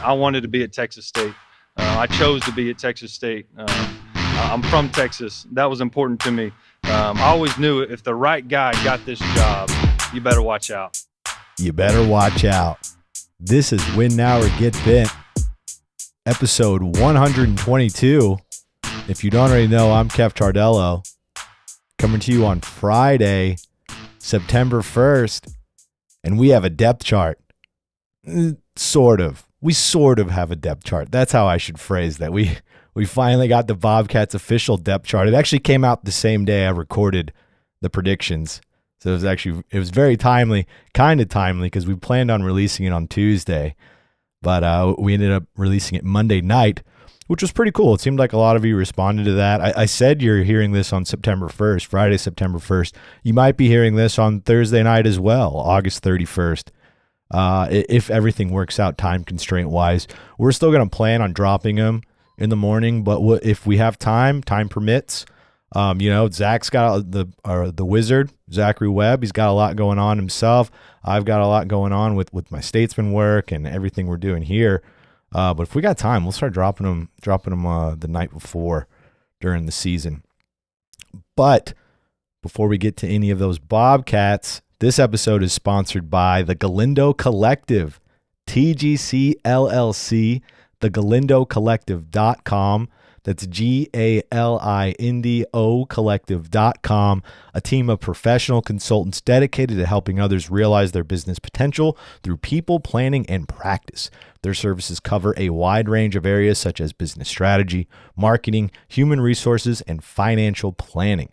I wanted to be at Texas State. I chose to be at Texas State. I'm from Texas. That was important to me. I always knew if the right guy got this job, you better watch out. You better watch out. This is Win Now or Get Bent, episode 122. If you don't already know, I'm Kev Tardello, coming to you on Friday, September 1st, and we have a depth chart. Sort of. We sort of have a depth chart. That's how I should phrase that. We finally got the Bobcats official depth chart. It actually came out the same day I recorded the predictions. So it was very timely, kind of timely, because we planned on releasing it on Tuesday, but we ended up releasing it Monday night, which was pretty cool. It seemed like a lot of you responded to that. I said you're hearing this on September 1st, Friday, September 1st. You might be hearing this on Thursday night as well, August 31st. If everything works out time constraint wise, we're still going to plan on dropping them in the morning, but if we have time permits, Zach's got the wizard, Zachary Webb. He's got a lot going on himself. I've got a lot going on with my statesman work and everything we're doing here. But if we got time, we'll start dropping them the night before during the season. But before we get to any of those Bobcats, this episode is sponsored by the Galindo Collective, TGC LLC, thegalindocollective.com. That's GALINDO collective.com, a team of professional consultants dedicated to helping others realize their business potential through people, planning, and practice. Their services cover a wide range of areas such as business strategy, marketing, human resources, and financial planning.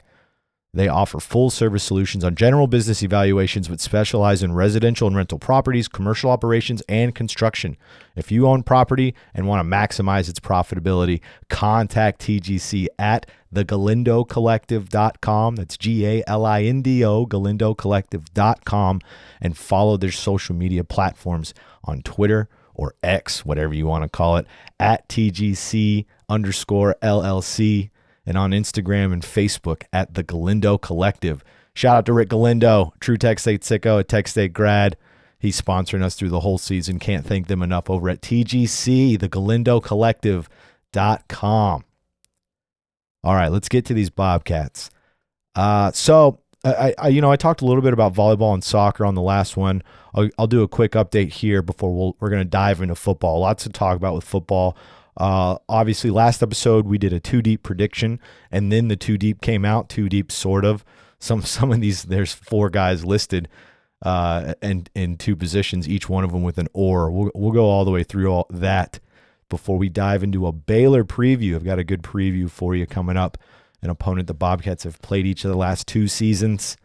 They offer full-service solutions on general business evaluations, but specialize in residential and rental properties, commercial operations, and construction. If you own property and want to maximize its profitability, contact TGC at thegalindocollective.com. That's GALINDO, galindocollective.com, and follow their social media platforms on Twitter or X, whatever you want to call it, at TGC_LLC. And on Instagram and Facebook at the Galindo Collective. Shout out to Rick Galindo, true Tech State sicko, a Tech State grad. He's sponsoring us through the whole season. Can't thank them enough over at TGC, thegalindocollective.com. All right, let's get to these Bobcats. So I talked a little bit about volleyball and soccer on the last one. I'll do a quick update here before we're going to dive into football. Lots to talk about with football. Obviously last episode we did a 2-deep prediction, and then the 2-deep came out. 2-deep sort of. Some of these, there's 4 guys listed and in 2 positions, each one of them with an or. We'll go all the way through all that before we dive into a Baylor preview. I've got a good preview for you coming up. An opponent the Bobcats have played each of the last 2 seasons.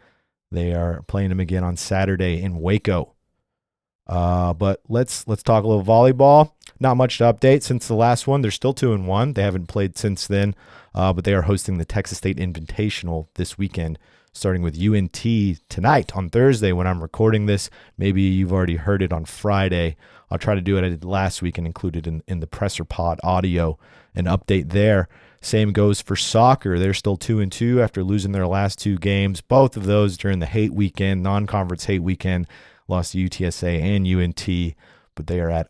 They are playing them again on Saturday in Waco. But let's talk a little volleyball. Not much to update since the last one. They're still 2-1. They haven't played since then, but they are hosting the Texas State Invitational this weekend, starting with UNT tonight on Thursday when I'm recording this. Maybe you've already heard it on Friday. I'll try to do what I did last week and include it in the presser pod audio and update there. Same goes for soccer. They're still 2-2 after losing their last 2 games, both of those during the hate weekend, non-conference hate weekend. Lost to UTSA and UNT, but they are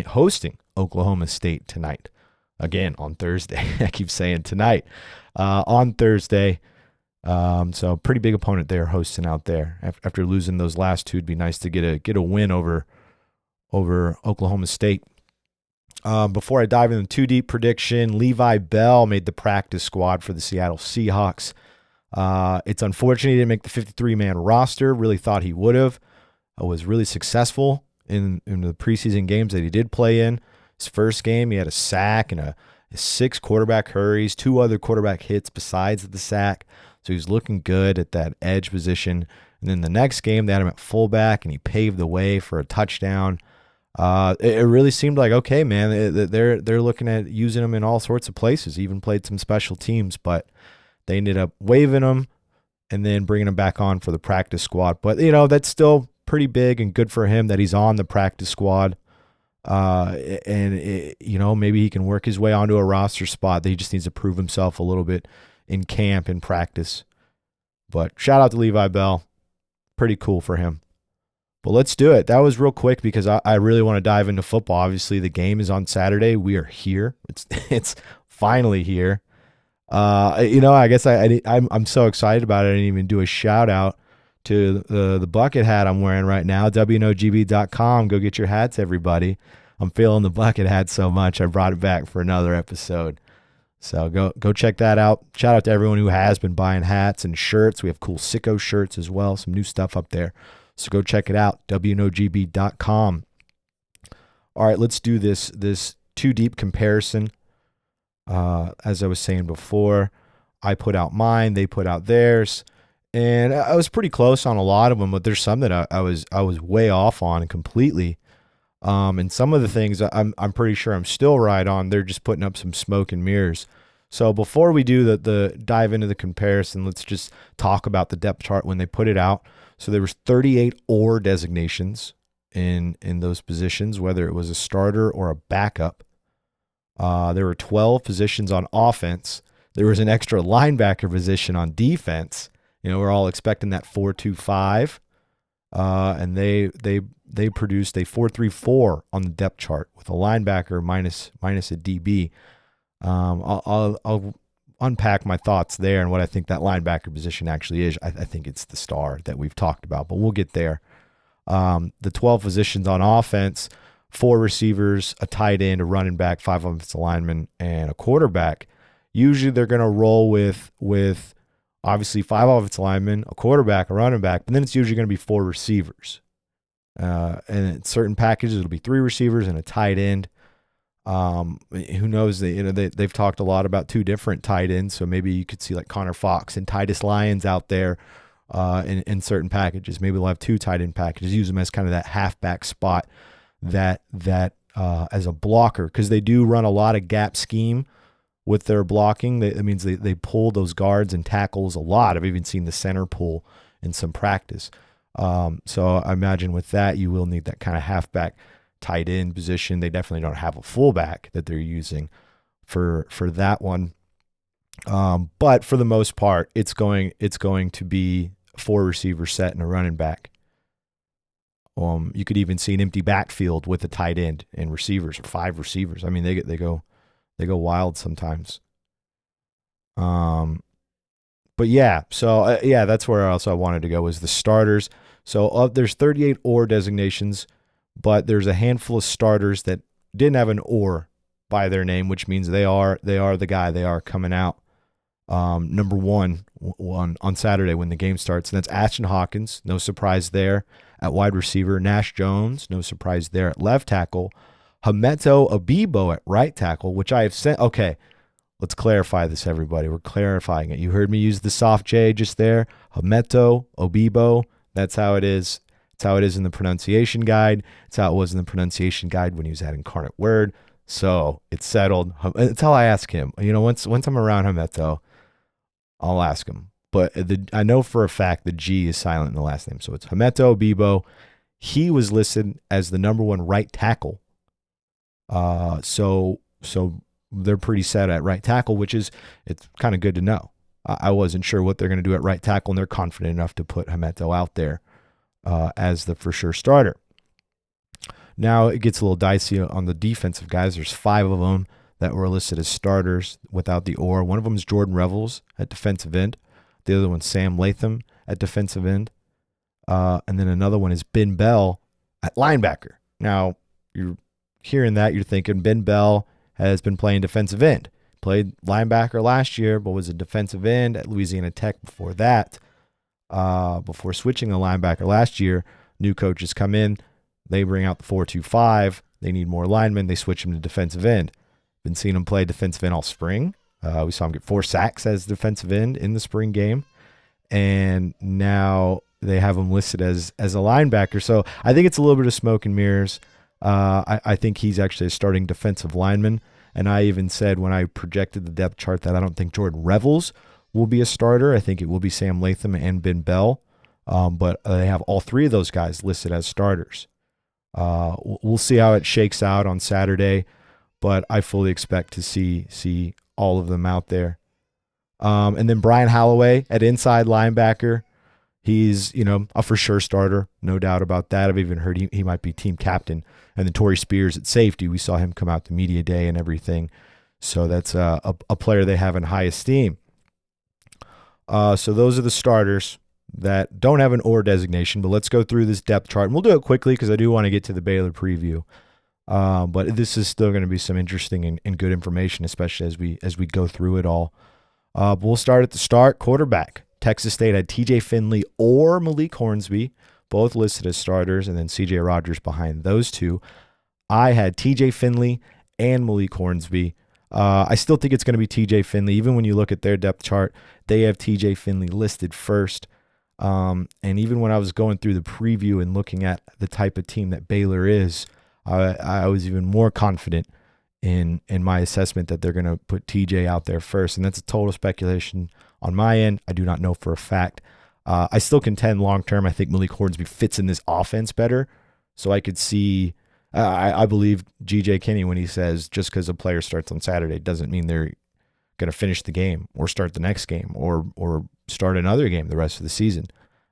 hosting Oklahoma State tonight. Again on Thursday. I keep saying tonight. On Thursday. So pretty big opponent they are hosting out there. After losing those last 2, it'd be nice to get a win over Oklahoma State. Before I dive into the 2-deep prediction, Levi Bell made the practice squad for the Seattle Seahawks. It's unfortunate he didn't make the 53-man roster. Really thought he would have. Was really successful in the preseason games that he did play in. His first game, he had a sack and a 6 quarterback hurries, 2 other quarterback hits besides the sack. So he was looking good at that edge position. And then the next game, they had him at fullback, and he paved the way for a touchdown. It really seemed like, okay, man, they're looking at using him in all sorts of places. He even played some special teams, but they ended up waiving him and then bringing him back on for the practice squad. But, that's still pretty big and good for him that he's on the practice squad. Maybe he can work his way onto a roster spot. He just needs to prove himself a little bit in camp and practice. But shout out to Levi Bell. Pretty cool for him. But let's do it. That was real quick because I really want to dive into football. Obviously, the game is on Saturday. We are here. It's finally here. I guess I'm so excited about it. I didn't even do a shout out to the bucket hat I'm wearing right now. WNOGB.com. Go get your hats, everybody. I'm feeling the bucket hat so much I brought it back for another episode. So go check that out. Shout out to everyone who has been buying hats and shirts. We have cool Sicko shirts as well. Some new stuff up there. So go check it out. WNOGB.com. All right, let's do this two deep comparison. As I was saying before, I put out mine, they put out theirs, and I was pretty close on a lot of them, but there's some that I was way off on completely. And some of the things I'm pretty sure I'm still right on. They're just putting up some smoke and mirrors. So before we do the dive into the comparison, let's just talk about the depth chart when they put it out. So there was 38 or designations in those positions, whether it was a starter or a backup. There were 12 positions on offense. There was an extra linebacker position on defense. We're all expecting that 4-2-5, and they produced a 4-3-4 on the depth chart with a linebacker minus a DB. I'll unpack my thoughts there and what I think that linebacker position actually is. I think it's the star that we've talked about, but we'll get there. The 12 positions on offense, 4 receivers, a tight end, a running back, 5 offensive linemen, and a quarterback. Usually they're going to roll with obviously 5 offensive linemen, a quarterback, a running back, but then it's usually going to be 4 receivers. And in certain packages, it'll be 3 receivers and a tight end. Who knows? They've talked a lot about 2 different tight ends, so maybe you could see like Connor Fox and Titus Lyons out there in certain packages. Maybe they'll have 2 tight end packages, use them as kind of that halfback spot that as a blocker, because they do run a lot of gap scheme with their blocking. That means they pull those guards and tackles a lot. I've even seen the center pull in some practice. So I imagine with that, you will need that kind of halfback tight end position. They definitely don't have a fullback that they're using for that one. But for the most part, it's going to be 4 receiver set and a running back. You could even see an empty backfield with a tight end and receivers, or 5 receivers. I mean, they go wild sometimes. But yeah, so that's where else I wanted to go, was the starters. So there's 38 or designations, but there's a handful of starters that didn't have an or by their name, which means they are the guy. They are coming out. Number one on Saturday when the game starts, and that's Ashton Hawkins. No surprise there at wide receiver. Nash Jones, no surprise there at left tackle. Hameto Abibo at right tackle, which I have sent. Okay, let's clarify this, everybody. We're clarifying it. You heard me use the soft J just there. Hameto Abibo. That's how it is. It's how it is in the pronunciation guide. It's how it was in the pronunciation guide when he was at Incarnate Word. So it's settled. Until I ask him. Once I'm around Hameto, I'll ask him. But I know for a fact the G is silent in the last name. So it's Hameto Abibo. He was listed as the number 1 right tackle. So they're pretty set at right tackle, it's kind of good to know. I wasn't sure what they're going to do at right tackle, and they're confident enough to put Hameto out there as the for sure starter. Now it gets a little dicey on the defensive guys. There's 5 of them that were listed as starters without the or. One of them is Jordan Revels at defensive end. The other one's Sam Latham at defensive end. And then another one is Ben Bell at linebacker. Now, you're hearing that, you're thinking Ben Bell has been playing defensive end. Played linebacker last year, but was a defensive end at Louisiana Tech before that. Before switching to linebacker last year, new coaches come in. They bring out the 4-2-5. They need more linemen. They switch him to defensive end. Been seeing him play defensive end all spring. We saw him get 4 sacks as defensive end in the spring game. And now they have him listed as a linebacker. So I think it's a little bit of smoke and mirrors. I think he's actually a starting defensive lineman. And I even said when I projected the depth chart that I don't think Jordan Revels will be a starter. I think it will be Sam Latham and Ben Bell. But they have all 3 of those guys listed as starters. We'll see how it shakes out on Saturday, but I fully expect to see all of them out there. And then Brian Holloway at inside linebacker. He's, a for sure starter, no doubt about that. I've even heard he might be team captain. And then Torrey Spears at safety, we saw him come out to media day and everything. So that's a player they have in high esteem. So those are the starters that don't have an or designation, but let's go through this depth chart. And we'll do it quickly because I do want to get to the Baylor preview. But this is still going to be some interesting and good information, especially as we go through it all. But we'll start at the start. Quarterback. Texas State had TJ Finley or Malik Hornsby, both listed as starters, and then CJ Rogers behind those two. I had TJ Finley and Malik Hornsby. I still think it's going to be TJ Finley. Even when you look at their depth chart, they have TJ Finley listed first. And even when I was going through the preview and looking at the type of team that Baylor is, I was even more confident in my assessment that they're going to put TJ out there first. And that's a total speculation on my end. I do not know for a fact. I still contend long-term, I think Malik Hornsby fits in this offense better. So I could see, I believe G.J. Kinney when he says just because a player starts on Saturday doesn't mean they're going to finish the game or start the next game or start another game the rest of the season.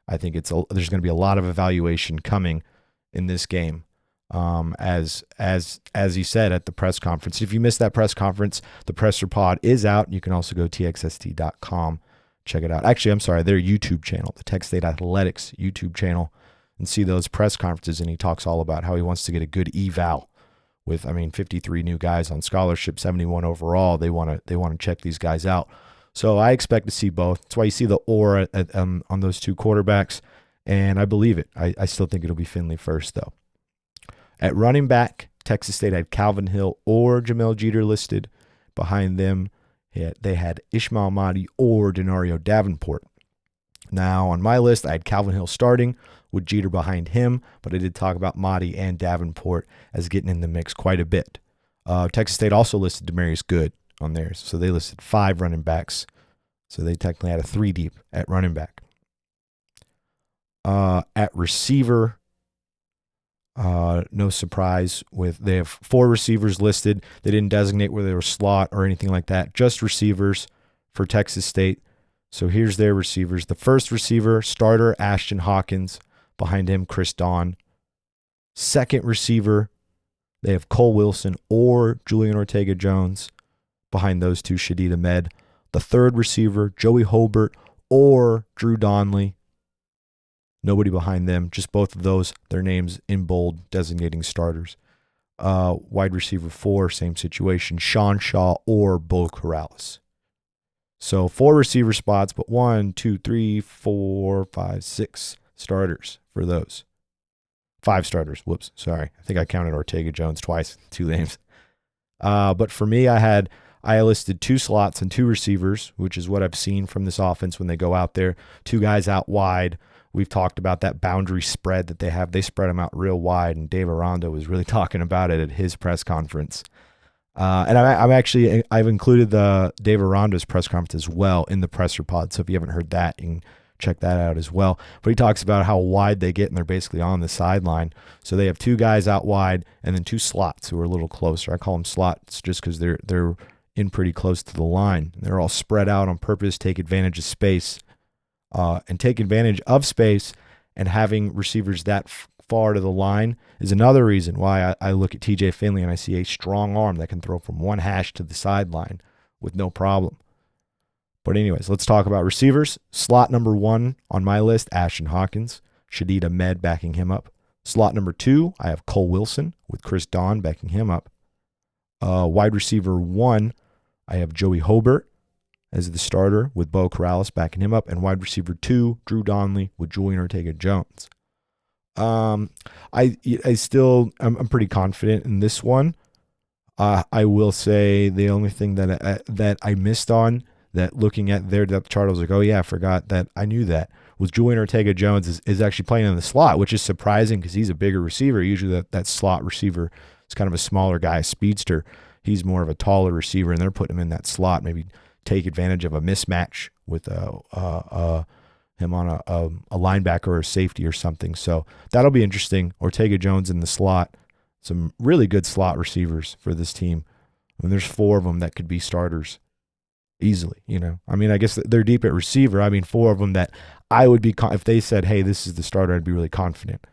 I think there's going to be a lot of evaluation coming in this game. As he said at the press conference. If you missed that press conference, the presser pod is out. You can also go txst.com, check it out. Actually, I'm sorry, their YouTube channel, the Texas State Athletics YouTube channel, and see those press conferences. And he talks all about how he wants to get a good eval with, 53 new guys on scholarship, 71 overall. They want to check these guys out. So I expect to see both. That's why you see the or on those two quarterbacks, and I believe it. I still think it'll be Finley first, though. At running back, Texas State had Calvin Hill or Jamel Jeter listed. Behind them, they had Ishmael Mahdi or Denario Davenport. Now, on my list, I had Calvin Hill starting with Jeter behind him, but I did talk about Mahdi and Davenport as getting in the mix quite a bit. Texas State also listed Demarius Good on theirs, so they listed 5 running backs. So they technically had a 3 deep at running back. At receiver, no surprise they have 4 receivers listed. They didn't designate whether they were slot or anything like that, just receivers for Texas State. So here's their receivers. The first receiver, starter Ashton Hawkins. Behind him, Chris Don. Second receiver, they have Cole Wilson or Julian Ortega-Jones. Behind those two, Shadid Ahmed. The third receiver, Joey Hobart or Drew Donley. Nobody behind them, just both of those, their names in bold, designating starters. Wide receiver 4, same situation, Sean Shaw or Bo Corrales. So 4 receiver spots, but 1, 2, 3, 4, 5, 6 starters for those. 5 starters. Whoops, sorry. I think I counted Ortega-Jones twice, 2 names. But for me, I listed 2 slots and 2 receivers, which is what I've seen from this offense when they go out there. 2 guys out wide. We've talked about that boundary spread that they have. They spread them out real wide, and Dave Aranda was really talking about it at his press conference. And I've included the Dave Aranda's press conference as well in the presser pod. So if you haven't heard that, you can check that out as well. But he talks about how wide they get, and they're basically on the sideline. So they have 2 guys out wide and then 2 slots who are a little closer. I call them slots just because they're in pretty close to the line. They're all spread out on purpose, take advantage of space. And take advantage of space, and having receivers that far to the line is another reason why I look at TJ Finley and I see a strong arm that can throw from one hash to the sideline with no problem. But anyways, let's talk about receivers. Slot number 1 on my list, Ashton Hawkins, Shadid Ahmed backing him up. Slot number 2, I have Cole Wilson with Chris Don backing him up. Wide receiver 1, I have Joey Hobart as the starter with Bo Corrales backing him up, and wide receiver 2, Drew Donley with Julian Ortega-Jones. I'm pretty confident in this one. I will say the only thing that I missed on, that looking at their depth chart, I was like, oh yeah, I forgot that I knew that, was Julian Ortega-Jones is actually playing in the slot, which is surprising because he's a bigger receiver. Usually that slot receiver is kind of a smaller guy, a speedster. He's more of a taller receiver, and they're putting him in that slot, maybe take advantage of a mismatch with him on a linebacker or a safety or something. So that'll be interesting. Ortega-Jones in the slot. Some really good slot receivers for this team. I mean, there's 4 of them that could be starters. easily. I mean, I guess they're deep at receiver. I mean, 4 of them that I would be if they said, "Hey, this is the starter," I'd be really confident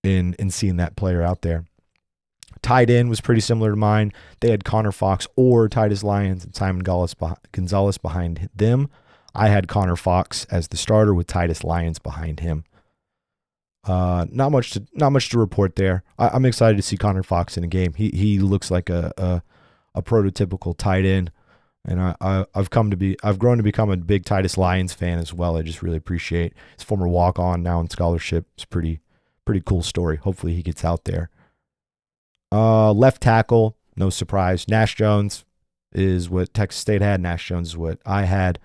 in seeing that player out there. Tight end was pretty similar to mine. They had Connor Fox or Titus Lyons and Simon Gonzalez behind them. I had Connor Fox as the starter with Titus Lyons behind him. Not much to report there. I'm excited to see Connor Fox in a game. He looks like a prototypical tight end, and I've grown to become a big Titus Lyons fan as well. I just really appreciate his former walk-on, now in scholarship. It's pretty cool story. Hopefully he gets out there. Left tackle, no surprise. Nash Jones is what Texas State had. Nash Jones is what I had.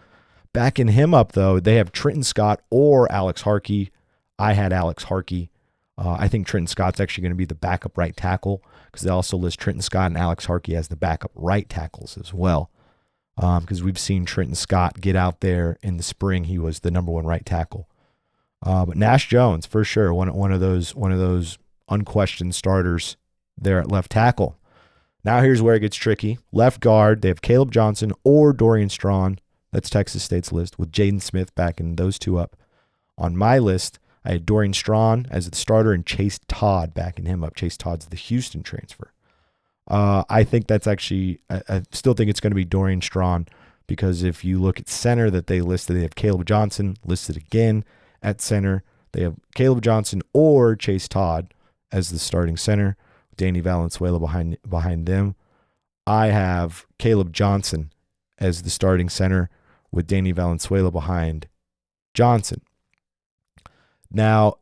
Backing him up, though, they have Trenton Scott or Alex Harkey. I had Alex Harkey. I think Trenton Scott's actually going to be the backup right tackle because they also list Trenton Scott and Alex Harkey as the backup right tackles as well. Because we've seen Trenton Scott get out there in the spring. He was the number 1 right tackle. But Nash Jones, for sure, one of those unquestioned starters there at left tackle. Now here's where it gets tricky. Left guard, they have Caleb Johnson or Dorian Strawn. That's Texas State's list, with Jaden Smith backing those 2 up. On my list, I had Dorian Strawn as the starter and Chase Todd backing him up. Chase Todd's the Houston transfer. I think that's actually, I still think it's going to be Dorian Strawn, because if you look at center that they listed, they have Caleb Johnson listed again at center. They have Caleb Johnson or Chase Todd as the starting center. Danny Valenzuela behind them. I have Caleb Johnson as the starting center with Danny Valenzuela behind Johnson. Now,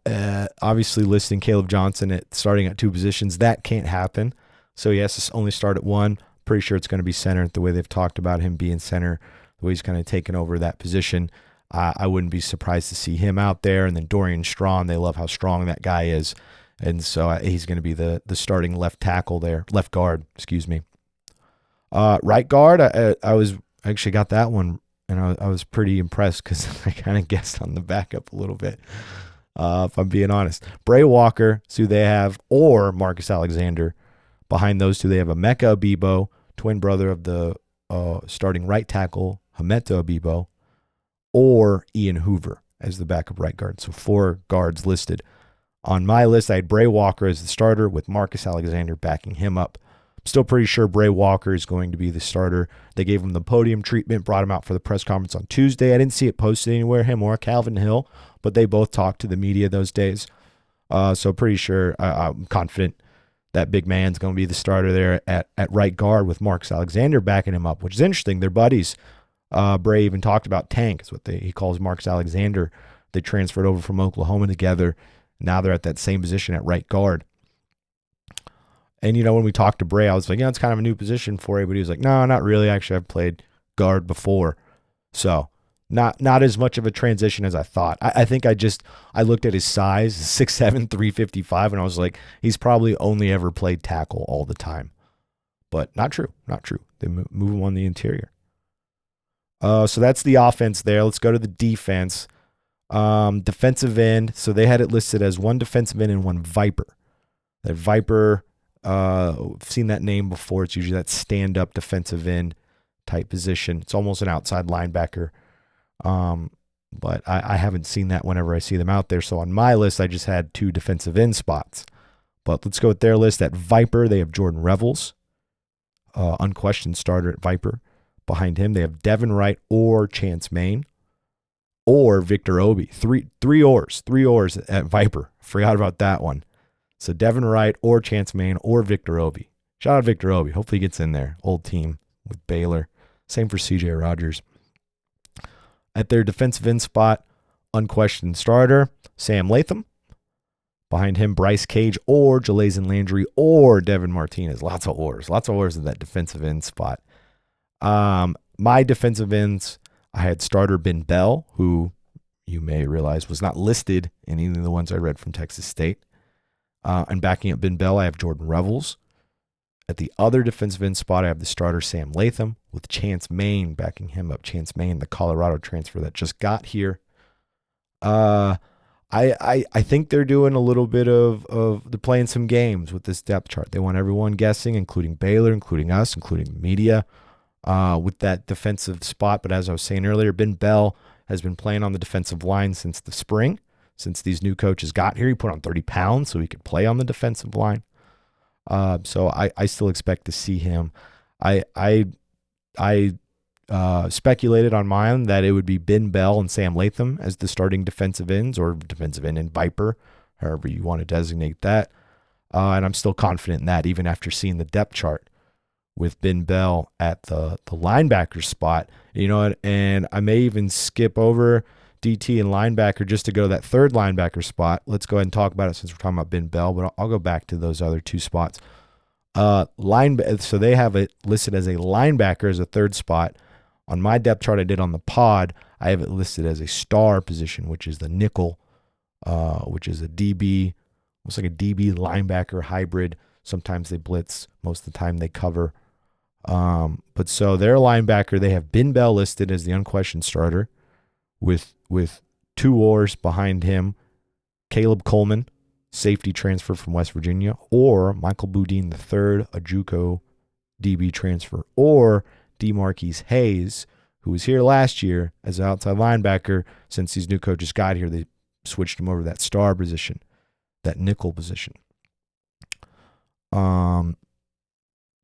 obviously listing Caleb Johnson starting at 2 positions, that can't happen. So he has to only start at 1. Pretty sure it's going to be center, the way they've talked about him being center, the way he's kind of taken over that position. I wouldn't be surprised to see him out there. And then Dorian Strawn, they love how strong that guy is. And so he's going to be the starting left guard, excuse me. Right guard, I actually got that one, and I was pretty impressed because I kind of guessed on the backup a little bit, if I'm being honest. Bray Walker is who they have, or Marcus Alexander. Behind those 2, they have Emeka Abibo, twin brother of the starting right tackle, Hameta Abibo, or Ian Hoover as the backup right guard. So 4 guards listed. On my list, I had Bray Walker as the starter with Marcus Alexander backing him up. I'm still pretty sure Bray Walker is going to be the starter. They gave him the podium treatment, brought him out for the press conference on Tuesday. I didn't see it posted anywhere, him or Calvin Hill, but they both talked to the media those days. So pretty sure, I'm confident that big man's going to be the starter there at right guard with Marcus Alexander backing him up, which is interesting. They're buddies. Bray even talked about Tank, is what he calls Marcus Alexander. They transferred over from Oklahoma together. Now they're at that same position at right guard. And, when we talked to Bray, I was like, it's kind of a new position for you. But he was like, no, not really. Actually, I've played guard before. So not as much of a transition as I thought. I think I looked at his size, 6'7", 355, and I was like, he's probably only ever played tackle all the time. But not true. They move him on the interior. So that's the offense there. Let's go to the defense. Defensive end. So they had it listed as 1 defensive end and 1 Viper. That Viper, I've seen that name before. It's usually that stand-up defensive end type position. It's almost an outside linebacker. But I haven't seen that whenever I see them out there. So on my list, I just had 2 defensive end spots. But let's go with their list. At Viper, they have Jordan Revels, unquestioned starter at Viper. Behind him, they have Devin Wright or Chance Main or Victor Obi. Three oars at Viper. Forgot about that one. So Devin Wright or Chance Main or Victor Obi. Shout out Victor Obi. Hopefully he gets in there. Old team with Baylor. Same for CJ Rogers. At their defensive end spot, unquestioned starter, Sam Latham. Behind him, Bryce Cage or Jalazen Landry or Devin Martinez. Lots of oars in that defensive end spot. My defensive ends, I had starter Ben Bell, who you may realize was not listed in any of the ones I read from Texas State. And backing up Ben Bell, I have Jordan Revels. At the other defensive end spot, I have the starter Sam Latham with Chance Main backing him up. Chance Main, the Colorado transfer that just got here. I think they're doing a little bit they're playing some games with this depth chart. They want everyone guessing, including Baylor, including us, including the media. with that defensive spot. But as I was saying earlier, Ben Bell has been playing on the defensive line since the spring, since these new coaches got here. He put on 30 pounds so he could play on the defensive line. So I still expect to see him. I speculated on my own that it would be Ben Bell and Sam Latham as the starting defensive ends, or defensive end and Viper, however you want to designate that. And I'm still confident in that, even after seeing the depth chart with Ben Bell at the linebacker spot. You know, and I may even skip over DT and linebacker just to go to that third linebacker spot. Let's go ahead and talk about it since we're talking about Ben Bell, but I'll go back to those other two spots. So they have it listed as a linebacker as a third spot. On my depth chart I did on the pod, I have it listed as a star position, which is the nickel, which is a DB, almost like a DB linebacker hybrid. Sometimes they blitz, most of the time they cover. But so their linebacker, they have Ben Bell listed as the unquestioned starter with two oars behind him, Caleb Coleman, safety transfer from West Virginia, or Michael Boudin III, a JUCO DB transfer, or DeMarquise Hayes, who was here last year as an outside linebacker. Since these new coaches got here, they switched him over to that star position, that nickel position.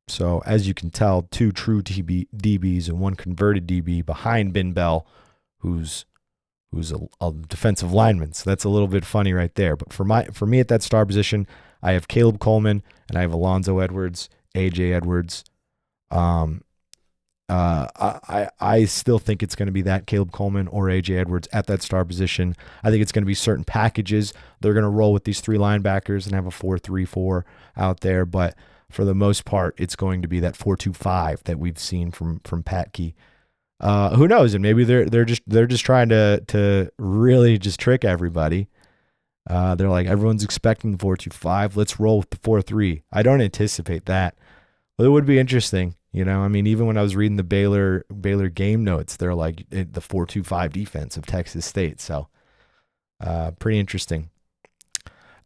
So as you can tell, two true DBs and one converted DB behind Ben Bell, who's a defensive lineman. So that's a little bit funny right there. But for me at that star position, I have Caleb Coleman and I have Alonzo Edwards, AJ Edwards. I still think it's going to be that Caleb Coleman or AJ Edwards at that star position. I think it's going to be certain packages. They're going to roll with these three linebackers and have a 4-3-4 out there. But for the most part, it's going to be that 4-2-5 that we've seen from Pat Key. Who knows? And maybe they're just trying to really just trick everybody. They're like, everyone's expecting the 4-2-5. Let's roll with the 4-3. I don't anticipate that. But it would be interesting. You know, I mean, even when I was reading the Baylor game notes, they're like the 4-2-5 defense of Texas State. So pretty interesting.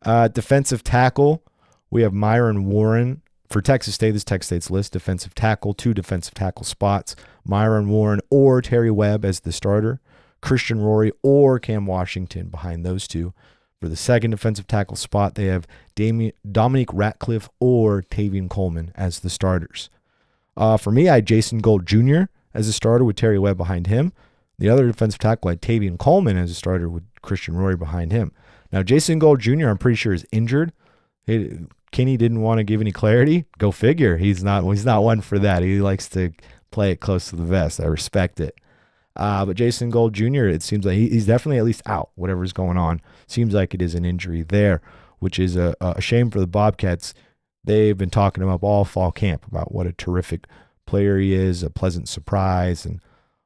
Defensive tackle, we have Myron Warren. For Texas State, this Texas State's list, defensive tackle, 2 defensive tackle spots, Myron Warren or Terry Webb as the starter, Christian Rory or Cam Washington behind those two. For the second defensive tackle spot, they have Dominique Ratcliffe or Tavian Coleman as the starters. For me, I had Jason Gold Jr. as a starter with Terry Webb behind him. The other defensive tackle, I had Tavian Coleman as a starter with Christian Rory behind him. Now, Jason Gold Jr., I'm pretty sure, is injured. Kenny didn't want to give any clarity. Go figure. He's not one for that. He likes to play it close to the vest. I respect it. But Jason Gold Jr., it seems like he's definitely at least out, whatever's going on. Seems like it is an injury there, which is a shame for the Bobcats. They've been talking him up all fall camp about what a terrific player he is, a pleasant surprise, and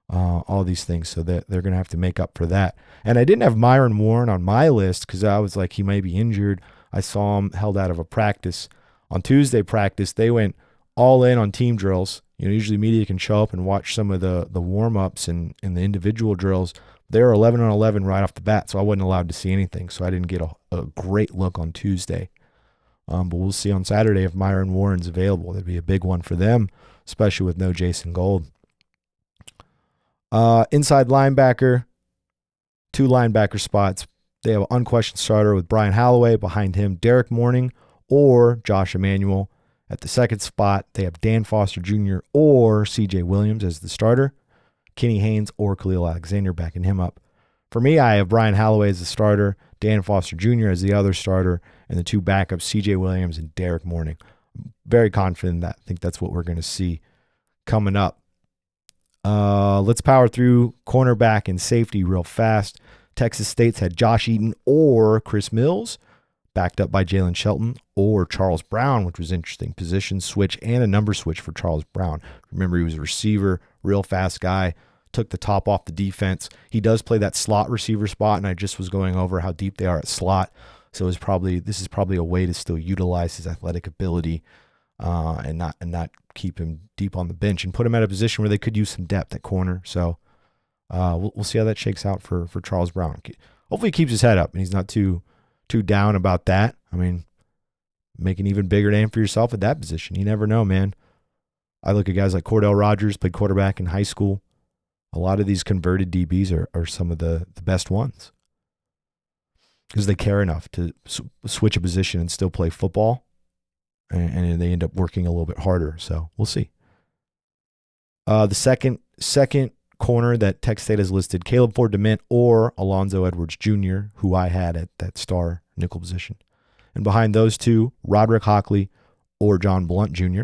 all these things. So that they're going to have to make up for that. And I didn't have Myron Warren on my list because I was like, he may be injured. I saw him held out of a practice. On Tuesday practice, they went all in on team drills. You know, usually media can show up and watch some of the warm-ups and the individual drills. They were 11-on-11 right off the bat, so I wasn't allowed to see anything. So I didn't get a great look on Tuesday. But we'll see on Saturday if Myron Warren's available. That'd be a big one for them, especially with no Jason Gold. Inside linebacker, 2 linebacker spots. They have an unquestioned starter with Brian Holloway. Behind him, Derek Mourning or Josh Emanuel. At the second spot, they have Dan Foster Jr. or C.J. Williams as the starter. Kenny Haynes or Khalil Alexander backing him up. For me, I have Brian Holloway as the starter, Dan Foster Jr. as the other starter, and the 2 backups, C.J. Williams and Derek Mourning. I'm very confident in that. I think that's what we're going to see coming up. Let's power through cornerback and safety real fast. Texas State's had Josh Eaton or Chris Mills, backed up by Jalen Shelton or Charles Brown, which was interesting. Position switch and a number switch for Charles Brown. Remember, he was a receiver, real fast guy, took the top off the defense. He does play that slot receiver spot, and I just was going over how deep they are at slot. So this is probably a way to still utilize his athletic ability and not keep him deep on the bench and put him at a position where they could use some depth at corner. So we'll see how that shakes out for Charles Brown. Hopefully he keeps his head up and he's not too down about that. I mean, make an even bigger name for yourself at that position. You never know, man. I look at guys like Cordell Rogers, played quarterback in high school. A lot of these converted DBs are some of the best ones because they care enough to switch a position and still play football, and they end up working a little bit harder. So we'll see. The second corner that Tech State has listed, Caleb Ford DeMint or Alonzo Edwards Jr., who I had at that star nickel position. And behind those two, Roderick Hockley or John Blunt Jr.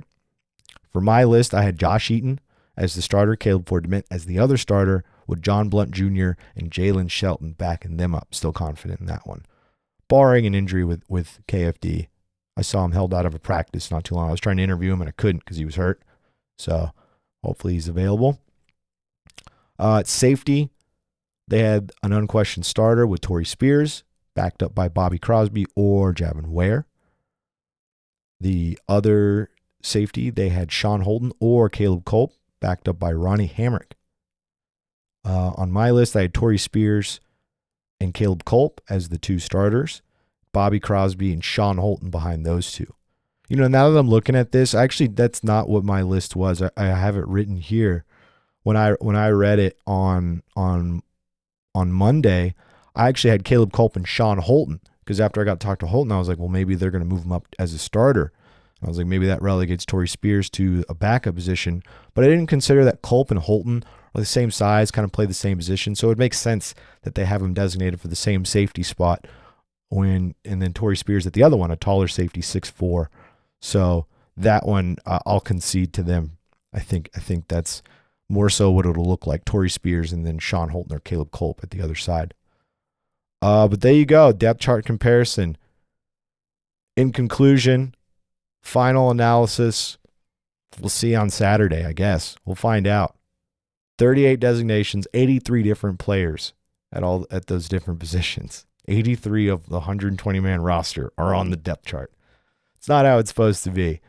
For my list, I had Josh Eaton as the starter, Caleb Ford DeMint as the other starter, with John Blunt Jr. and Jalen Shelton backing them up. Still confident in that one. Barring an injury with KFD. I saw him held out of a practice not too long. I was trying to interview him and I couldn't because he was hurt. So hopefully he's available. At safety, they had an unquestioned starter with Torrey Spears, backed up by Bobby Crosby or Javin Ware. The other safety, they had Sean Holton or Caleb Culp, backed up by Ronnie Hamrick. On my list, I had Torrey Spears and Caleb Culp as the two starters, Bobby Crosby and Sean Holton behind those two. You know, now that I'm looking at this, actually, that's not what my list was. I have it written here. When I read it on Monday, I actually had Caleb Culp and Sean Holton because after I got to talk to Holton, I was like, well, maybe they're going to move him up as a starter. I was like, maybe that relegates Torrey Spears to a backup position. But I didn't consider that Culp and Holton are the same size, kind of play the same position. So it makes sense that they have him designated for the same safety spot and then Torrey Spears at the other one, a taller safety, 6'4". So that one, I'll concede to them. I think that's more so what it'll look like, Torrey Spears and then Sean Holton or Caleb Culp at the other side. But there you go, depth chart comparison. In conclusion, final analysis, we'll see on Saturday, I guess. We'll find out. 38 designations, 83 different players at those different positions. 83 of the 120-man roster are on the depth chart. It's not how it's supposed to be.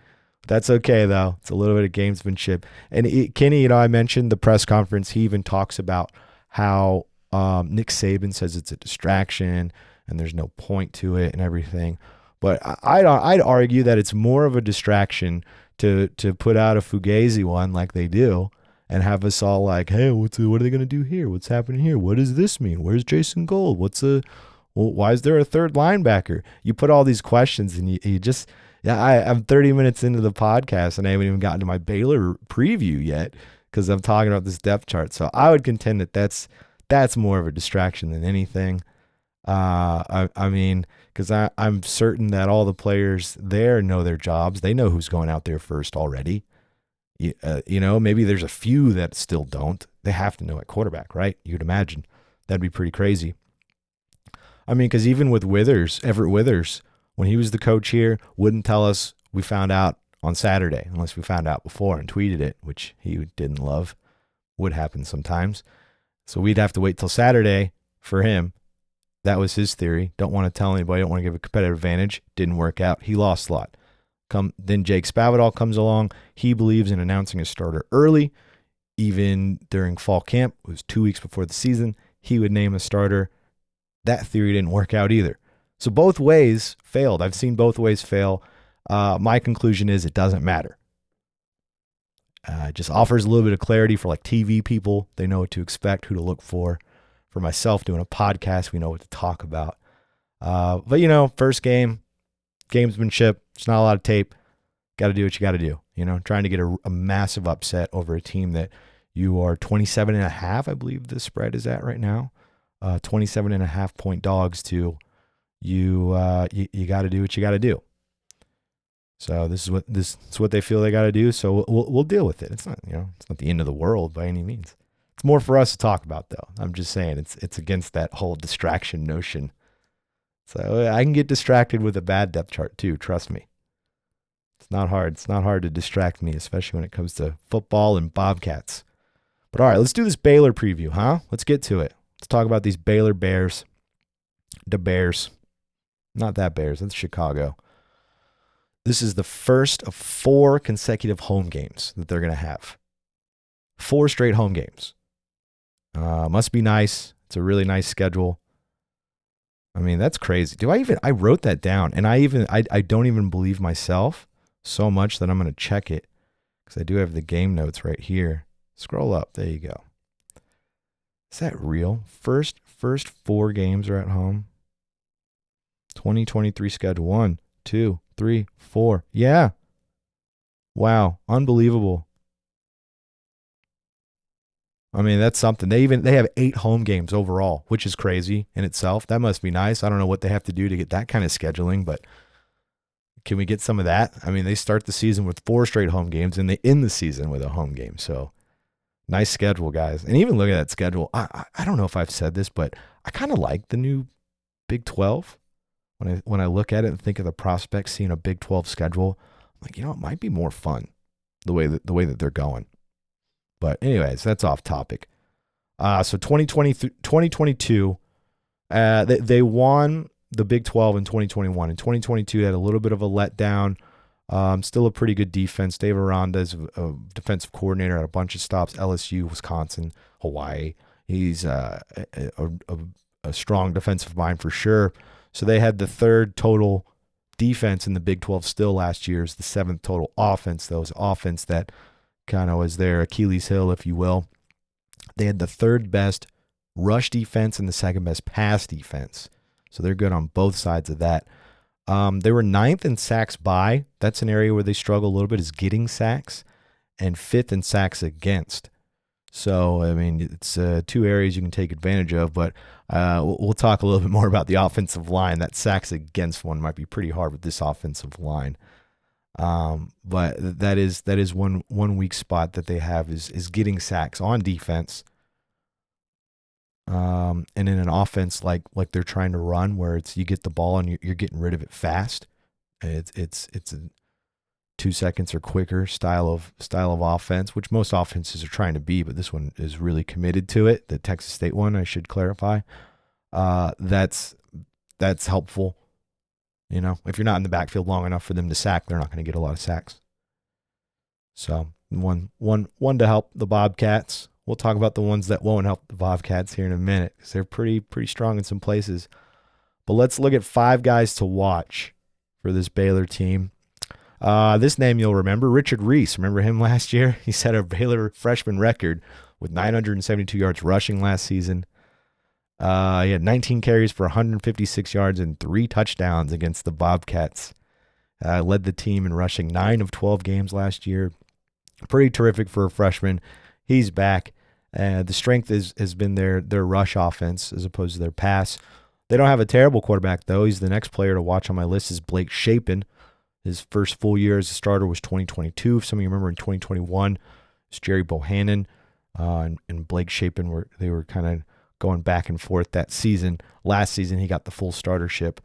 That's okay, though. It's a little bit of gamesmanship. And Kenny, I mentioned the press conference. He even talks about how Nick Saban says it's a distraction and there's no point to it and everything. But I'd argue that it's more of a distraction to put out a Fugazi one like they do and have us all like, hey, what are they going to do here? What's happening here? What does this mean? Where's Jason Gold? Why is there a third linebacker? You put all these questions and you just... Yeah, I'm 30 minutes into the podcast and I haven't even gotten to my Baylor preview yet because I'm talking about this depth chart. So I would contend that that's more of a distraction than anything. I mean, because I'm certain that all the players there know their jobs. They know who's going out there first already. Maybe there's a few that still don't. They have to know at quarterback, right? You'd imagine. That'd be pretty crazy. I mean, because even with Everett Withers, when he was the coach here, wouldn't tell us we found out on Saturday unless we found out before and tweeted it, which he didn't love. Would happen sometimes. So we'd have to wait till Saturday for him. That was his theory. Don't want to tell anybody. Don't want to give a competitive advantage. Didn't work out. He lost a lot. Then Jake Spavital comes along. He believes in announcing a starter early. Even during fall camp, it was 2 weeks before the season, he would name a starter. That theory didn't work out either. So both ways failed. I've seen both ways fail. My conclusion is it doesn't matter. It just offers a little bit of clarity for like TV people. They know what to expect, who to look for. For myself doing a podcast, we know what to talk about. But, first game, gamesmanship. There's not a lot of tape. Got to do what you got to do. Trying to get a massive upset over a team that you are 27.5, I believe the spread is at right now. 27.5 point dogs to... You got to do what you got to do. So this is what they feel they got to do. So we'll deal with it. It's not it's not the end of the world by any means. It's more for us to talk about though. I'm just saying it's against that whole distraction notion. So I can get distracted with a bad depth chart too. Trust me. It's not hard. It's not hard to distract me, especially when it comes to football and Bobcats. But all right, let's do this Baylor preview, huh? Let's get to it. Let's talk about these Baylor Bears. The Bears. Not that Bears, that's Chicago. This is the first of 4 consecutive home games that they're going to have. 4 straight home games. Must be nice. It's a really nice schedule. I mean, that's crazy. I wrote that down, and I don't even believe myself so much that I'm going to check it because I do have the game notes right here. Scroll up. There you go. Is that real? First 4 games are at home. 2023 schedule. 1, 2, 3, 4. Yeah. Wow. Unbelievable. I mean, that's something. They have 8 home games overall, which is crazy in itself. That must be nice. I don't know what they have to do to get that kind of scheduling, but can we get some of that? I mean, they start the season with 4 straight home games, and they end the season with a home game. So nice schedule, guys. And even look at that schedule. I don't know if I've said this, but I kind of like the new Big 12. When I look at it and think of the prospects seeing a Big 12 schedule, I'm like, it might be more fun the way that they're going. But anyways, that's off topic. So 2022, they won the Big 12 in 2021. In 2022, they had a little bit of a letdown. Still a pretty good defense. Dave Aranda is a defensive coordinator at a bunch of stops: LSU, Wisconsin, Hawaii. He's a strong defensive mind for sure. So they had the 3rd total defense in the Big 12 still last year. Is the 7th total offense. That was offense that kind of was their Achilles heel, if you will. They had the 3rd best rush defense and the 2nd best pass defense. So they're good on both sides of that. They were 9th in sacks by. That's an area where they struggle a little bit, is getting sacks, and 5th in sacks against. So, I mean, it's 2 areas you can take advantage of, but we'll talk a little bit more about the offensive line. That sacks against one might be pretty hard with this offensive line. But that is one weak spot that they have is getting sacks on defense. And in an offense like they're trying to run, where it's you get the ball and you're getting rid of it fast. It's a 2 seconds or quicker style of offense, which most offenses are trying to be, but this one is really committed to it. The Texas State one, I should clarify. That's helpful. If you're not in the backfield long enough for them to sack, they're not going to get a lot of sacks. So one to help the Bobcats. We'll talk about the ones that won't help the Bobcats here in a minute, because they're pretty strong in some places. But let's look at 5 guys to watch for this Baylor team. This name you'll remember, Richard Reese. Remember him last year? He set a Baylor freshman record with 972 yards rushing last season. He had 19 carries for 156 yards and 3 touchdowns against the Bobcats. Led the team in rushing 9 of 12 games last year. Pretty terrific for a freshman. He's back. The strength has been their rush offense as opposed to their pass. They don't have a terrible quarterback, though. He's the next player to watch on my list is Blake Shapen. His first full year as a starter was 2022. If some of you remember in 2021, it's Jerry Bohannon and Blake Shapen they were kind of going back and forth that season. Last season, he got the full startership.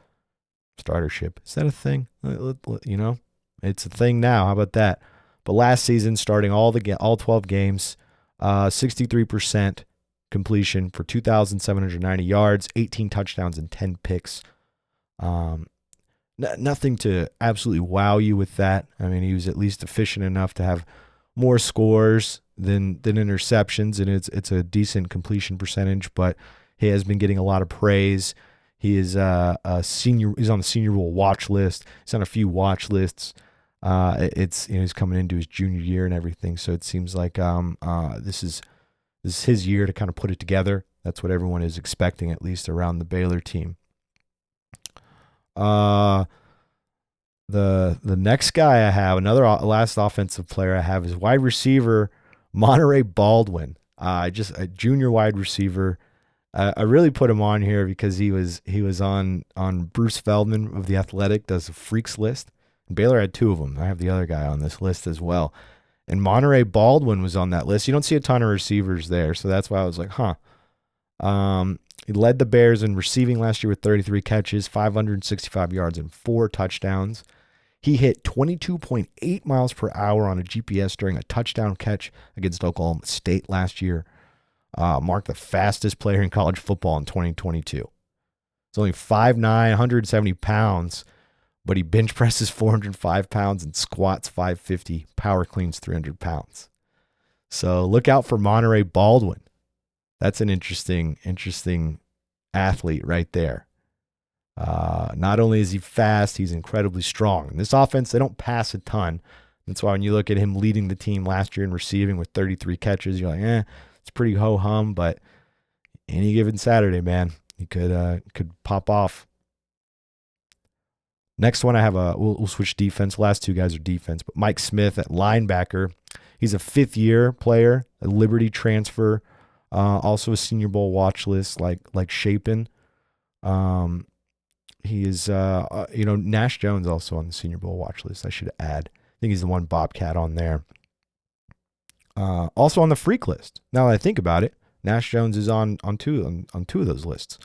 Is that a thing? It's a thing now. How about that? But last season, starting all 12 games, 63% completion for 2,790 yards, 18 touchdowns, and 10 picks. Nothing to absolutely wow you with that. I mean, he was at least efficient enough to have more scores than interceptions, and it's a decent completion percentage. But he has been getting a lot of praise. He is a senior. He's on the Senior Bowl watch list. He's on a few watch lists. He's coming into his junior year and everything, so it seems like this is his year to kind of put it together. That's what everyone is expecting, at least around the Baylor team. The next guy I have, last offensive player I have, is wide receiver Monterey Baldwin. A junior wide receiver. I really put him on here because he was on Bruce Feldman of The Athletic, does a freaks list. Baylor had 2 of them. I have the other guy on this list as well. And Monterey Baldwin was on that list. You don't see a ton of receivers there, so that's why I was like, huh. He led the Bears in receiving last year with 33 catches, 565 yards, and 4 touchdowns. He hit 22.8 miles per hour on a GPS during a touchdown catch against Oklahoma State last year. Marked the fastest player in college football in 2022. He's only 5'9", 170 pounds, but he bench presses 405 pounds and squats 550, power cleans 300 pounds. So look out for Monterey Baldwin. That's an interesting athlete right there. Not only is he fast, he's incredibly strong. In this offense, they don't pass a ton. That's why when you look at him leading the team last year in receiving with 33 catches, you're like, it's pretty ho-hum, but any given Saturday, man, he could pop off. Next one I have we'll switch defense. Last two guys are defense, but Mike Smith at linebacker. He's a fifth-year player, a Liberty transfer, also a Senior Bowl watch list like Shapen. He is, Nash Jones also on the Senior Bowl watch list, I should add. I think he's the one Bobcat on there. Also on the freak list. Now that I think about it, Nash Jones is on two of those lists.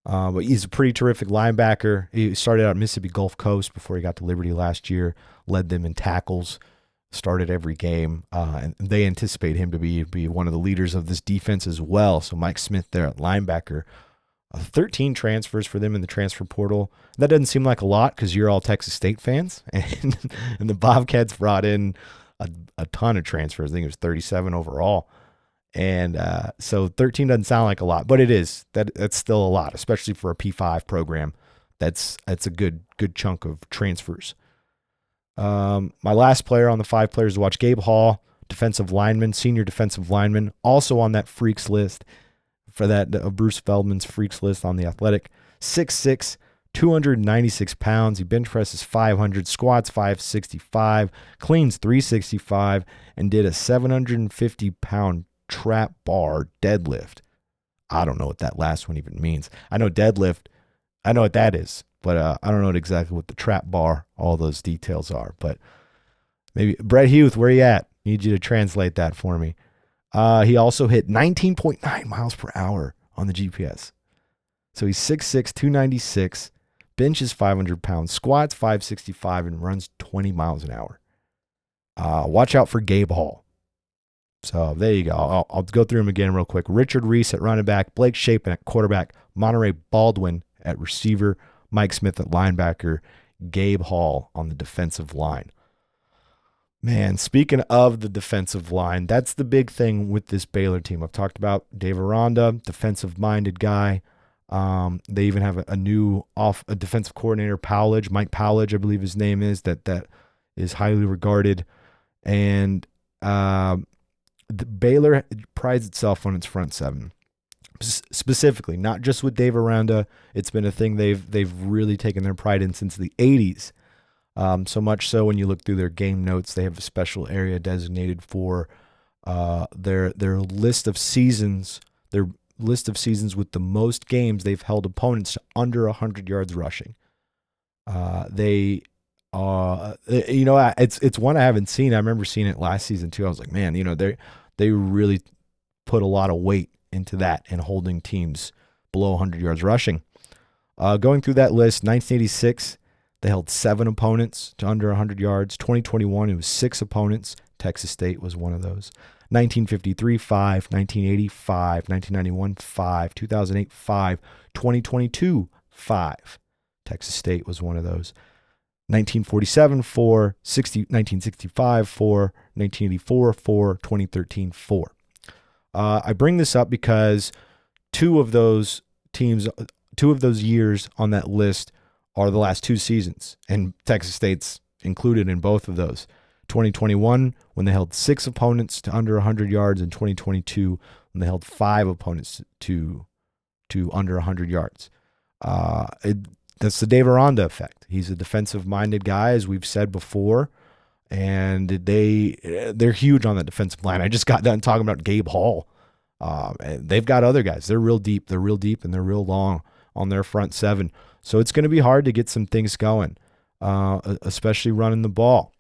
But he's a pretty terrific linebacker. He started out at Mississippi Gulf Coast before he got to Liberty last year, led them in tackles, started every game, and they anticipate him to be one of the leaders of this defense as well. So Mike Smith there at linebacker. 13 transfers for them in the transfer portal. That doesn't seem like a lot because you're all Texas State fans, and the Bobcats brought in a ton of transfers. I think it was 37 overall. And so 13 doesn't sound like a lot, but it is. That's still a lot, especially for a P5 program. That's a good chunk of transfers. My last player on the 5 players to watch, Gabe Hall, defensive lineman, senior defensive lineman, also on that freaks list for that Bruce Feldman's freaks list on the Athletic. 6'6", 296 pounds. He bench presses 500, squats 565, cleans 365, and did a 750-pound trap bar deadlift. I don't know what that last one even means. I know deadlift. I know what that is, but I don't know exactly what the trap bar, all those details are. But maybe Brett Huth, where you at? Need you to translate that for me. He also hit 19.9 miles per hour on the GPS. So he's 6'6", 296, benches 500 pounds, squats 565, and runs 20 miles an hour. Watch out for Gabe Hall. So there you go. I'll go through them again real quick. Richard Reese at running back, Blake Shapen at quarterback, Monterey Baldwin at receiver, Mike Smith at linebacker, Gabe Hall on the defensive line. Man, speaking of the defensive line, that's the big thing with this Baylor team. I've talked about Dave Aranda, defensive-minded guy. They even have a defensive coordinator, Mike Powledge, I believe his name is, that is highly regarded. And the Baylor prides itself on its front seven, specifically, not just with Dave Aranda. It's been a thing they've really taken their pride in since the 80s. So much so when you look through their game notes, they have a special area designated for their list of seasons. Their list of seasons with the most games they've held opponents to under 100 yards rushing. It's one I haven't seen. I remember seeing it last season too. I was like, man, they really put a lot of weight into that and holding teams below 100 yards rushing. Going through that list, 1986, they held 7 opponents to under 100 yards. 2021, it was 6 opponents. Texas State was one of those. 1953, 5. 1980, 5. 1991, 5. 2008, 5. 2022, 5. Texas State was one of those. 1947, 4. 1965, 4. 1984, 4. 2013, 4. I bring this up because 2 of those years on that list are the last 2 seasons, and Texas State's included in both of those. 2021, when they held 6 opponents to under 100 yards, and 2022, when they held 5 opponents to under 100 yards. That's the Dave Aranda effect. He's a defensive-minded guy, as we've said before, and they're huge on that defensive line. I just got done talking about Gabe Hall. And they've got other guys. They're real deep, and they're real long on their front 7. So it's going to be hard to get some things going, especially running the ball.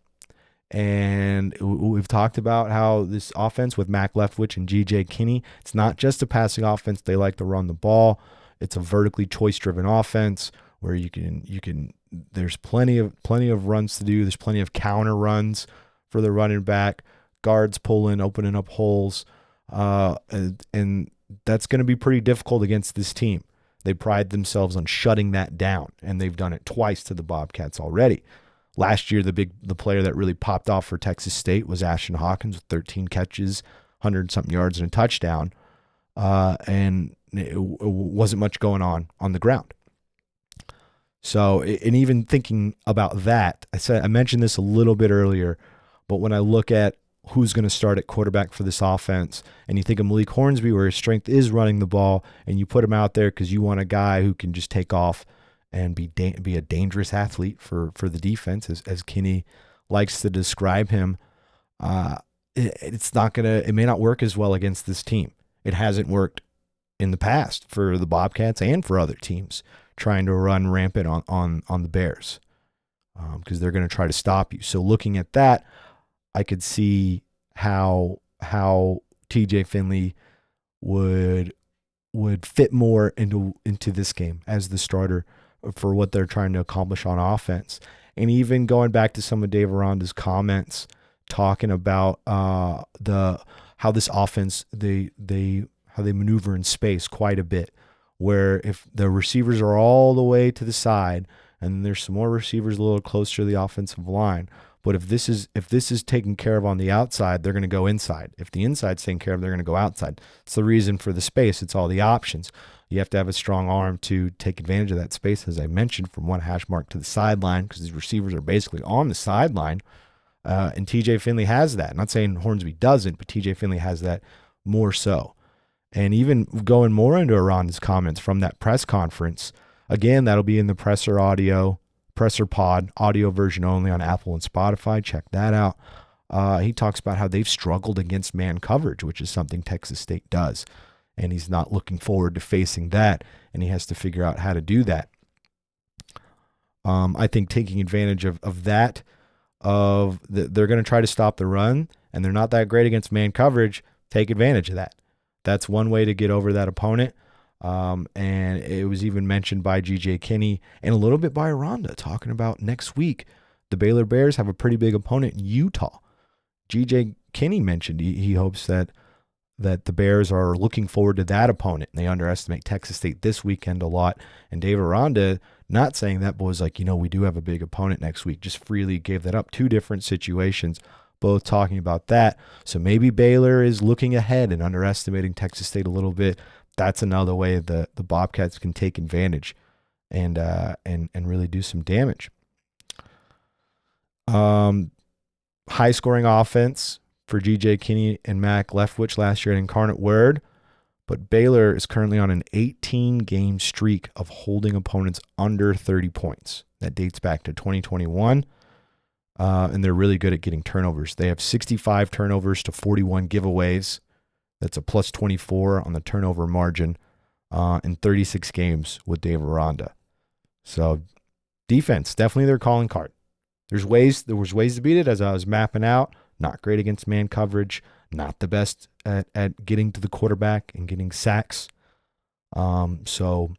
And we've talked about how this offense with Mac Leftwich and G.J. Kinney, it's not just a passing offense. They like to run the ball. It's a vertically choice-driven offense where you can. There's plenty of runs to do. There's plenty of counter runs for the running back. Guards pulling, opening up holes, and that's going to be pretty difficult against this team. They pride themselves on shutting that down, and they've done it twice to the Bobcats already. Last year, the player that really popped off for Texas State was Ashton Hawkins with 13 catches, 100-something yards, and a touchdown, and it wasn't much going on the ground. So, and even thinking about that, I mentioned this a little bit earlier, but when I look at who's going to start at quarterback for this offense, and you think of Malik Hornsby, where his strength is running the ball, and you put him out there because you want a guy who can just take off and be a dangerous athlete for the defense, as Kinney likes to describe him. It may not work as well against this team. It hasn't worked in the past for the Bobcats and for other teams trying to run rampant on the Bears, because they're going to try to stop you. So looking at that, I could see how TJ Finley would fit more into this game as the starter for what they're trying to accomplish on offense. And even going back to some of Dave Aranda's comments, talking about how this offense how they maneuver in space quite a bit, where if the receivers are all the way to the side and there's some more receivers a little closer to the offensive line, but if this is taken care of on the outside, they're going to go inside. If the inside's taken care of, they're going to go outside. It's the reason for the space. It's all the options. You have to have a strong arm to take advantage of that space, as I mentioned, from one hash mark to the sideline, because these receivers are basically on the sideline. And TJ Finley has that. I'm not saying Hornsby doesn't, but TJ Finley has that more so. And even going more into Aranda's comments from that press conference, again, that'll be in the presser pod, audio version only on Apple and Spotify. Check that out. He talks about how they've struggled against man coverage, which is something Texas State does. And he's not looking forward to facing that, and he has to figure out how to do that. I think taking advantage of that, they're going to try to stop the run, and they're not that great against man coverage. Take advantage of that. That's one way to get over that opponent. And it was even mentioned by G.J. Kinney and a little bit by Aranda, talking about next week, the Baylor Bears have a pretty big opponent in Utah. G.J. Kinney mentioned he hopes that the Bears are looking forward to that opponent. They underestimate Texas State this weekend a lot. And Dave Aranda, not saying that, but was like, we do have a big opponent next week. Just freely gave that up. Two different situations, both talking about that. So maybe Baylor is looking ahead and underestimating Texas State a little bit. That's another way the Bobcats can take advantage and really do some damage. High scoring offense for G.J. Kinney and Mac Leftwich last year at Incarnate Word, but Baylor is currently on an 18-game streak of holding opponents under 30 points. That dates back to 2021, and they're really good at getting turnovers. They have 65 turnovers to 41 giveaways. That's a plus 24 on the turnover margin in 36 games with Dave Aranda. So defense, definitely their calling card. There was ways to beat it, as I was mapping out. Not great against man coverage, not the best at getting to the quarterback and getting sacks. So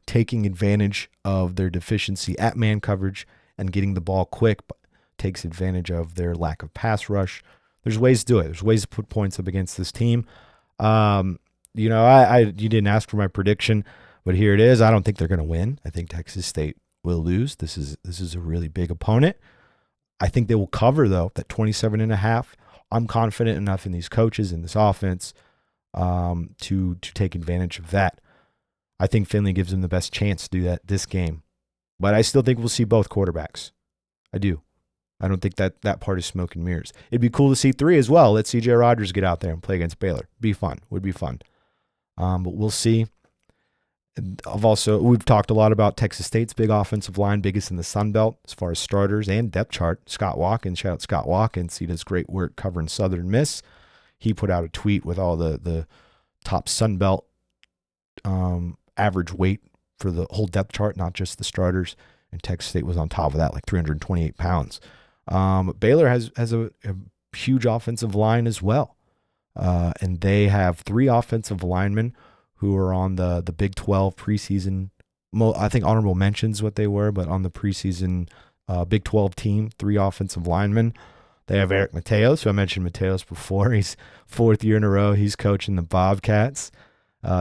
taking advantage of their deficiency at man coverage and getting the ball quick, but takes advantage of their lack of pass rush. There's ways to do it. There's ways to put points up against this team. You didn't ask for my prediction, but here it is. I don't think they're going to win. I think Texas State will lose. This is a really big opponent. I think they will cover, though, that 27.5. I'm confident enough in these coaches and this offense to take advantage of that. I think Finley gives them the best chance to do that this game. But I still think we'll see both quarterbacks. I do. I don't think that part is smoke and mirrors. It'd be cool to see 3 as well. Let C.J. Rogers get out there and play against Baylor. Would be fun. But we'll see. We've talked a lot about Texas State's big offensive line, biggest in the Sun Belt as far as starters and depth chart. Scott Watkins, shout out Scott Watkins. He does great work covering Southern Miss. He put out a tweet with all the top Sun Belt average weight for the whole depth chart, not just the starters. And Texas State was on top of that, like 328 pounds. Baylor has a huge offensive line as well. And they have 3 offensive linemen who are on the Big 12 preseason. I think honorable mentions what they were, but on the preseason Big 12 team, 3 offensive linemen. They have Eric Mateos, who I mentioned Mateos before. He's 4th year in a row. He's coaching the Bobcats.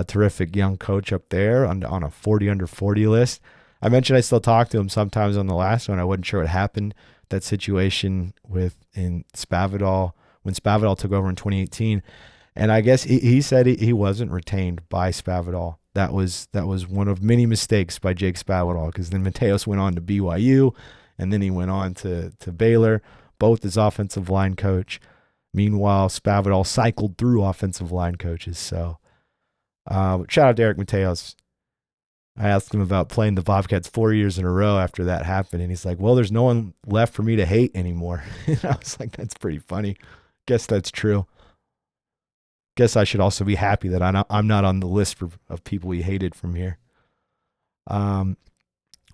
Terrific young coach up there on a 40 under 40 list. I mentioned I still talk to him sometimes on the last one. I wasn't sure what happened. That situation in Spavital, when Spavital took over in 2018. And I guess he said he wasn't retained by Spavital that was one of many mistakes by Jake Spavital, because then Mateos went on to BYU, and then he went on to Baylor, both as offensive line coach. Meanwhile, Spavital cycled through offensive line coaches. So shout out to Eric Mateos. I asked him about playing the Bobcats 4 years in a row after that happened, and he's like, well, there's no one left for me to hate anymore. And I was like, that's pretty funny. Guess that's true. Guess I should also be happy that I'm not on the list of people he hated from here. But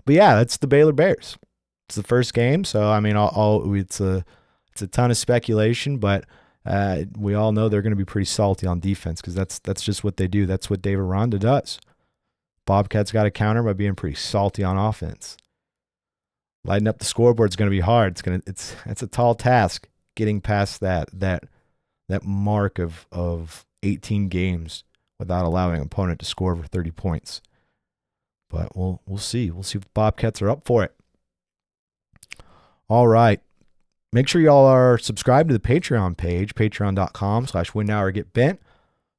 yeah, that's the Baylor Bears. It's the first game, so I mean, it's a ton of speculation, but we all know they're going to be pretty salty on defense, because that's just what they do. That's what Dave Aranda does. Bobcats got to counter by being pretty salty on offense. Lighting up the scoreboard is going to be hard. It's a tall task getting past that mark of 18 games without allowing an opponent to score over 30 points. But we'll see. We'll see if the Bobcats are up for it. All right. Make sure y'all are subscribed to the Patreon page, patreon.com/winnourgetbent.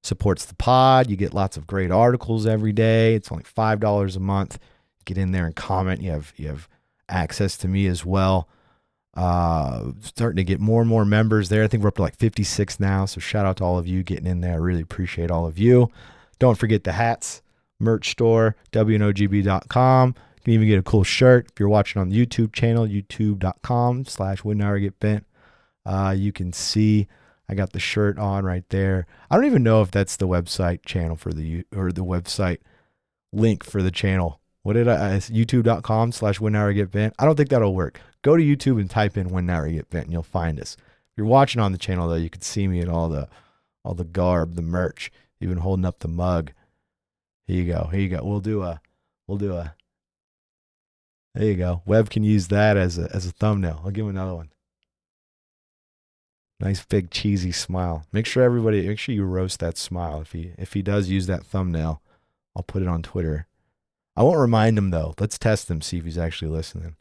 Supports the pod. You get lots of great articles every day. It's only $5 a month. Get in there and comment. You have access to me as well. Starting to get more and more members there. I think we're up to like 56 now. So shout out to all of you getting in there. I really appreciate all of you. Don't forget the hats, merch store, WNOGB.com. You can even get a cool shirt if you're watching on the YouTube channel, youtube.com/winnourgetbent. You can see I got the shirt on right there. I don't even know if that's the website channel for the website link for the channel. What did youtube.com/winnourgetbent. I don't think that'll work. Go to YouTube and type in winnourgetbent and you'll find us. If you're watching on the channel though, you can see me in all the garb, the merch, even holding up the mug. Here you go. We'll do a there you go. Webb can use that as a thumbnail. I'll give him another one. Nice big cheesy smile. Make sure you roast that smile. If he does use that thumbnail, I'll put it on Twitter. I won't remind him though. Let's test him, see if he's actually listening.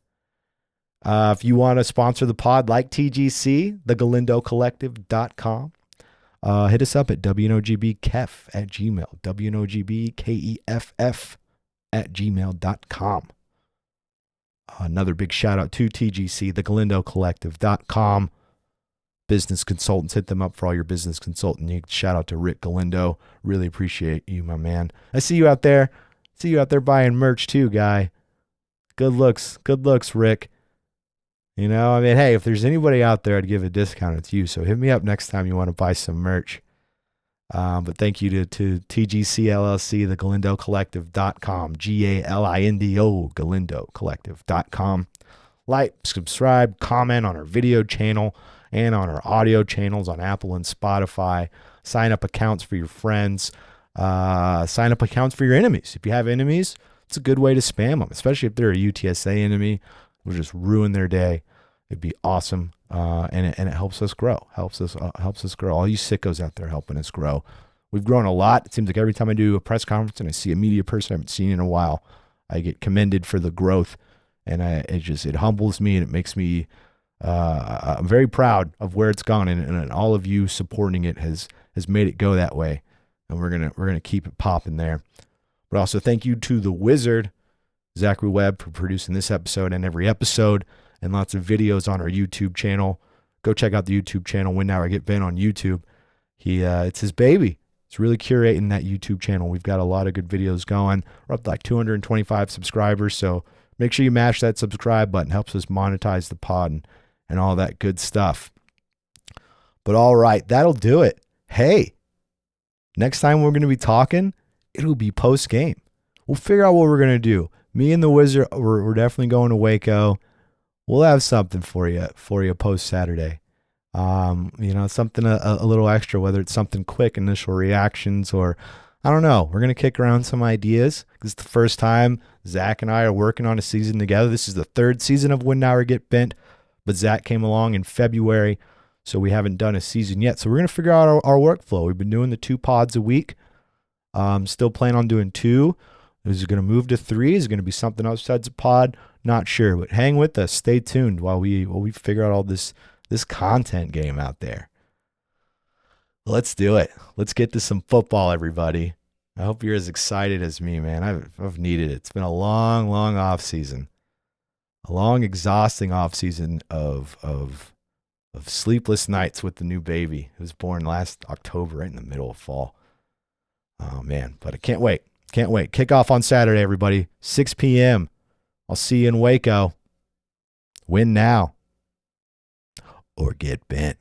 If you want to sponsor the pod like TGC, thegalindocollective.com. Hit us up at WNOGBKEF@gmail. WNOGBKEFF@gmail.com. Another big shout out to TGC, thegalindocollective.com. Business consultants, hit them up for all your business consulting needs. Shout out to Rick Galindo. Really appreciate you, my man. I see you out there. See you out there buying merch too, guy. Good looks, Rick. You know, I mean, hey, if there's anybody out there I'd give a discount, it's you. So hit me up next time you want to buy some merch. But thank you to TGC LLC, thegalindocollective.com, GALINDO, galindocollective.com. Like, subscribe, comment on our video channel and on our audio channels on Apple and Spotify. Sign up accounts for your friends. Sign up accounts for your enemies. If you have enemies, it's a good way to spam them, especially if they're a UTSA enemy. We'll just ruin their day. It'd be awesome, and it helps us grow. Helps us grow. All you sickos out there helping us grow. We've grown a lot. It seems like every time I do a press conference and I see a media person I haven't seen in a while, I get commended for the growth, and it humbles me and it makes me. I'm very proud of where it's gone, and all of you supporting it has made it go that way, and we're gonna keep it popping there. But also thank you to the Wizard, Zachary Webb, for producing this episode and every episode, and lots of videos on our YouTube channel. Go check out the YouTube channel, When Now I Get Bent on YouTube. It's his baby. He's really curating that YouTube channel. We've got a lot of good videos going. We're up to like 225 subscribers, so make sure you mash that subscribe button. Helps us monetize the pod and all that good stuff. But all right, that'll do it. Hey, next time we're going to be talking, it'll be post-game. We'll figure out what we're going to do. Me and the Wizard, we're definitely going to Waco. We'll have something for you post Saturday. Something a little extra, whether it's something quick, initial reactions, or I don't know. We're going to kick around some ideas. This is the first time Zach and I are working on a season together. This is the third season of When Now I Get Bent, but Zach came along in February, so we haven't done a season yet. So we're going to figure out our workflow. We've been doing the 2 pods a week. Still planning on doing 2. Is it going to move to 3? Is it going to be something else besides a pod? Not sure, but hang with us. Stay tuned while we figure out all this content game out there. Let's do it. Let's get to some football, everybody. I hope you're as excited as me, man. I've needed it. It's been a long, long off season, a long, exhausting off season of sleepless nights with the new baby who was born last October, right in the middle of fall. Oh man, but I can't wait. Can't wait. Kickoff on Saturday, everybody, 6 p.m. I'll see you in Waco. Win now or get bent.